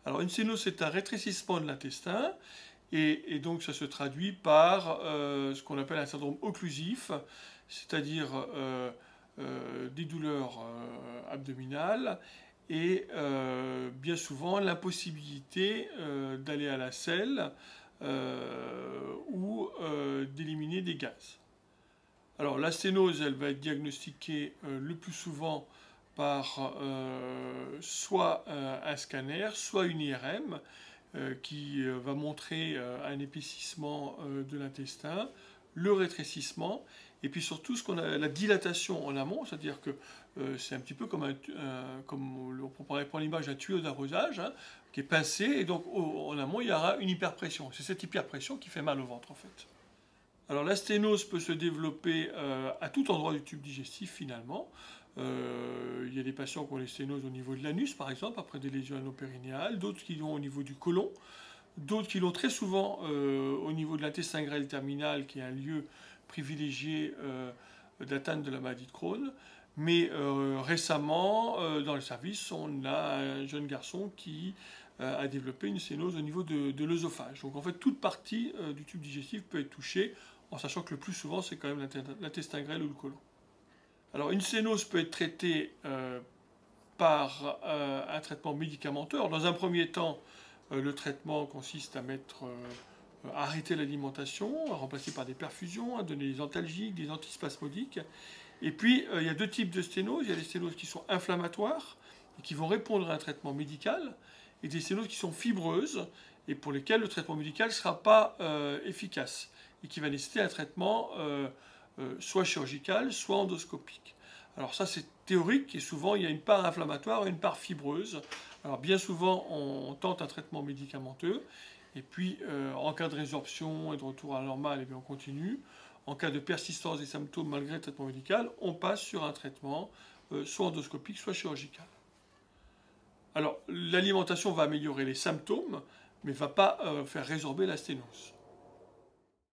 Alors une sténose, c'est un rétrécissement de l'intestin, et donc ça se traduit par ce qu'on appelle un syndrome occlusif, c'est-à-dire des douleurs abdominales, et bien souvent l'impossibilité d'aller à la selle ou d'éliminer des gaz. Alors la sténose, elle va être diagnostiquée le plus souvent par soit un scanner, soit une IRM qui va montrer un épaississement de l'intestin, le rétrécissement, et puis surtout ce qu'on a la dilatation en amont, c'est-à-dire que c'est un petit peu comme, comme on pourrait prendre l'image d'un tuyau d'arrosage hein, qui est pincé, et donc en amont il y aura une hyperpression. C'est cette hyperpression qui fait mal au ventre en fait. Alors la sténose peut se développer à tout endroit du tube digestif finalement. Il y a des patients qui ont les sténoses au niveau de l'anus par exemple, après des lésions anopérinéales, d'autres qui l'ont au niveau du côlon, d'autres qui l'ont très souvent au niveau de l'intestin grêle terminal, qui est un lieu privilégié d'atteinte de la maladie de Crohn. Mais récemment, dans le service, on a un jeune garçon qui a développé une sténose au niveau de l'œsophage. Donc en fait, toute partie du tube digestif peut être touchée, en sachant que le plus souvent, c'est quand même l'intestin grêle ou le côlon. Alors une sténose peut être traitée par un traitement médicamenteux. Alors, dans un premier temps, le traitement consiste à arrêter l'alimentation, à remplacer par des perfusions, à donner des antalgiques, des antispasmodiques. Et puis, il y a deux types de sténoses. Il y a des sténoses qui sont inflammatoires et qui vont répondre à un traitement médical, et des sténoses qui sont fibreuses et pour lesquelles le traitement médical ne sera pas efficace et qui va nécessiter un traitement soit chirurgical, soit endoscopique. Alors ça, c'est théorique, et souvent, il y a une part inflammatoire et une part fibreuse. Alors bien souvent, on tente un traitement médicamenteux, et puis en cas de résorption et de retour à la normale, eh bien, on continue. En cas de persistance des symptômes malgré le traitement médical, on passe sur un traitement soit endoscopique, soit chirurgical. Alors, l'alimentation va améliorer les symptômes, mais ne va pas faire résorber la sténose.